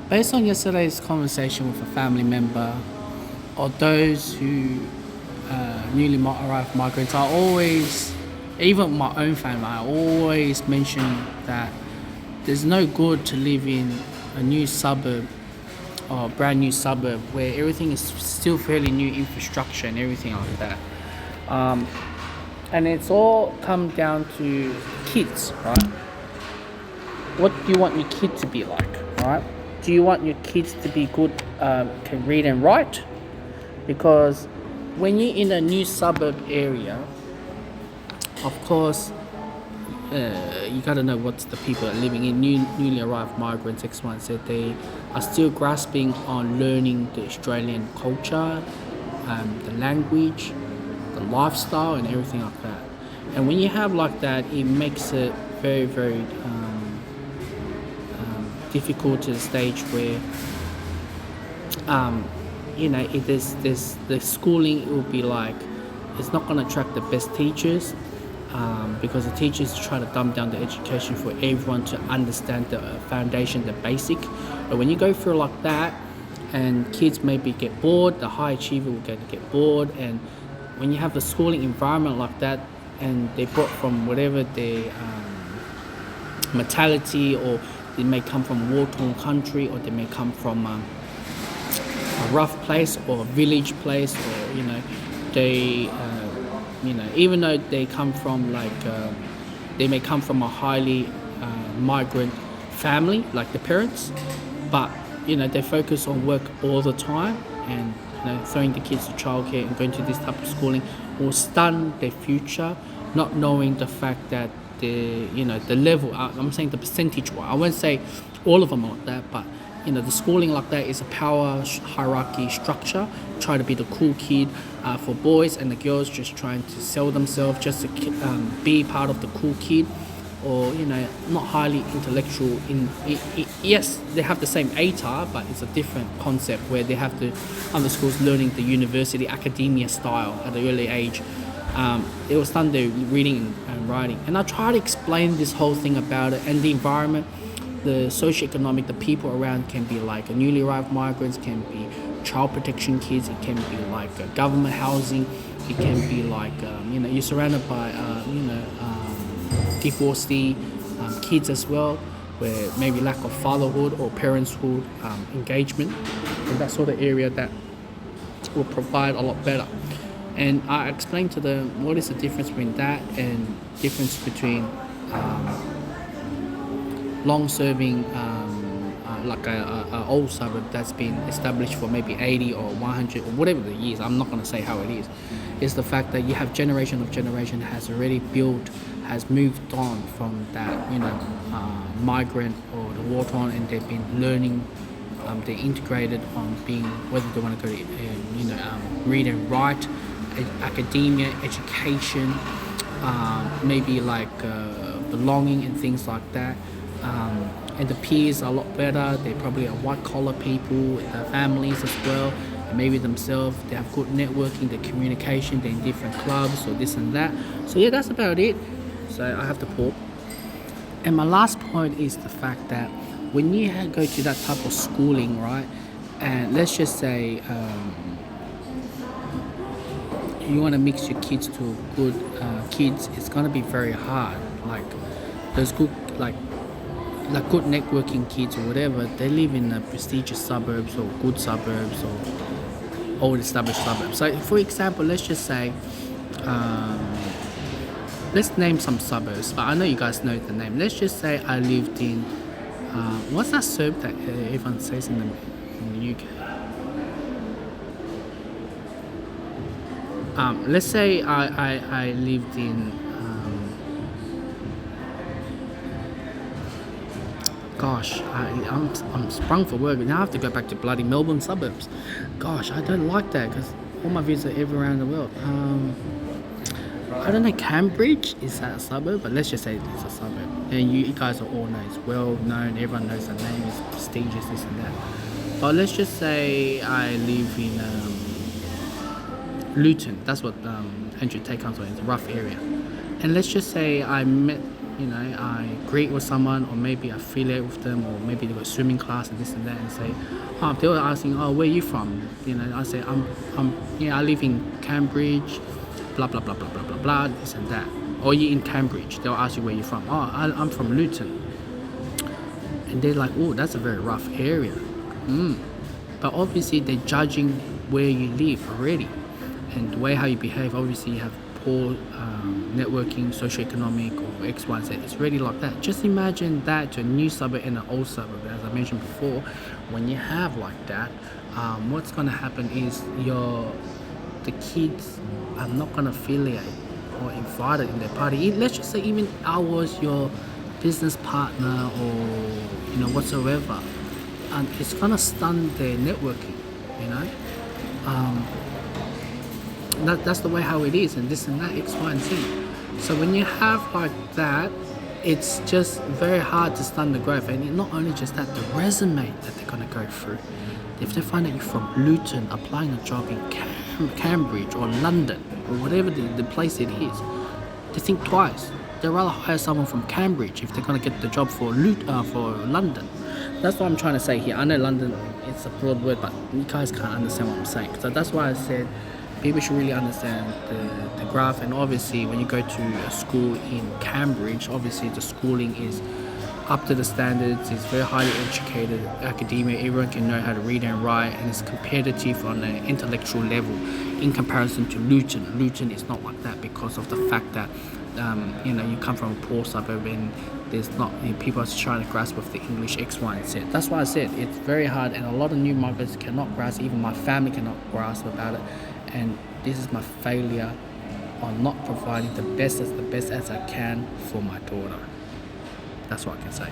Based on yesterday's conversation with a family member or those who newly arrived migrants, I always, even my own family, I always mention that there's no good to live in a new suburb or a brand new suburb where everything is still fairly new infrastructure and everything like that. Um, and it's all come down to kids, right? What do you want your kid to be like, right? Do you want your kids to be good, can read and write? Because when you're in a new suburb area, of course, you gotta know what's the people that are living in newly arrived migrants. X, Y, and Z. They are still grasping on learning the Australian culture, the language, the lifestyle, and everything like that. And when you have like that, it makes it very, very difficult to the stage where there's the schooling. It will be like it's not going to attract the best teachers, because the teachers try to dumb down the education for everyone to understand the foundation, the basic. But when you go through like that, and kids maybe get bored, the high achiever will get bored, and when you have a schooling environment like that, and they brought from whatever their mentality, or they may come from a war-torn country, or they may come from a rough place or a village place, or they even though they come from they may come from a highly migrant family like the parents, but they focus on work all the time, and throwing the kids to childcare and going to this type of schooling will stun their future, not knowing the fact that the level. I'm saying the percentage wise. I won't say all of them are like that, but the schooling like that is a power hierarchy structure. Try to be the cool kid for boys, and the girls just trying to sell themselves just to be part of the cool kid, or not highly intellectual. Yes, they have the same ATAR, but it's a different concept where they have to other schools learning the university academia style at an early age. It was done their reading and writing, and I try to explain this whole thing about it and the environment, the socioeconomic, the people around can be like a newly arrived migrants, can be child protection kids, it can be like government housing, it can be like you're surrounded by divorcee kids as well, where maybe lack of fatherhood or parentshood engagement, and that sort of area that will provide a lot better. And I explained to them what is the difference between that and difference between long-serving like a old suburb that's been established for maybe 80 or 100 or whatever the years. I'm not going to say how it is the fact that you have generation of generation has already built, has moved on from that migrant or the war-torn, and they've been learning. They're integrated on being, whether they want to go to read and write, academia, education, maybe like belonging and things like that. And the peers are a lot better. They probably are white collar people, their families as well, and maybe themselves. They have good networking, the communication. They're in different clubs or this and that. So yeah, that's about it. So I have to pause. And my last point is the fact that when you go to that type of schooling, right, and let's just say you want to mix your kids to good kids, it's going to be very hard. Like those good, like good networking kids or whatever, they live in the prestigious suburbs or good suburbs or old established suburbs. So for example, let's just say, let's name some suburbs, but I know you guys know the name. Let's just say I lived in, what's that suburb that everyone says in the UK? Let's say I lived in, I'm sprung for work, now I have to go back to bloody Melbourne suburbs. Gosh, I don't like that because all my views are everywhere around the world. I don't know, Cambridge, is that a suburb? But let's just say it's a suburb. And you guys are all know, it's well known, everyone knows the name, it's prestigious, this and that. But let's just say I live in Luton. That's what Andrew Tate comes from. It's a rough area. And let's just say I met, I greet with someone, or maybe affiliate with them, or maybe they got swimming class and this and that, and say, oh, they were asking, oh, where are you from? I say, I live in Cambridge, blah blah blah blah blah blah blah, this and that. Or you in Cambridge, they'll ask you where you're from. Oh, I'm from Luton, and they're like, oh, that's a very rough area. But obviously they're judging where you live already, and the way how you behave. Obviously you have poor networking, socioeconomic, or X, Y, Z. It's really like that. Just imagine that to a new suburb and an old suburb. As I mentioned before, when you have like that, what's going to happen is the kids are not going to affiliate or invited in their party. Let's just say even I was your business partner or whatsoever, and it's going to stun their networking. That's the way how it is, and this and that, X, Y, and Z. So when you have like that, it's just very hard to stun the growth. And not only just that, the resume that they're going to go through. If they find that you're from Luton applying a job in Cambridge or London or whatever the place it is, they think twice. They'd rather hire someone from Cambridge if they're going to get the job for London. That's what I'm trying to say here. I know London, it's a broad word, but you guys can't understand what I'm saying. So that's why I said people should really understand the graph. And obviously when you go to a school in Cambridge, obviously the schooling is up to the standards, it's very highly educated academia, everyone can know how to read and write, and it's competitive on an intellectual level in comparison to Luton. Luton is not like that because of the fact that you come from a poor suburb and there's not people are trying to grasp with the English X, Y, and Z. That's why I said it's very hard, and a lot of new migrants cannot grasp. Even my family cannot grasp about it, and this is my failure on not providing the best as I can for my daughter. That's what I can say.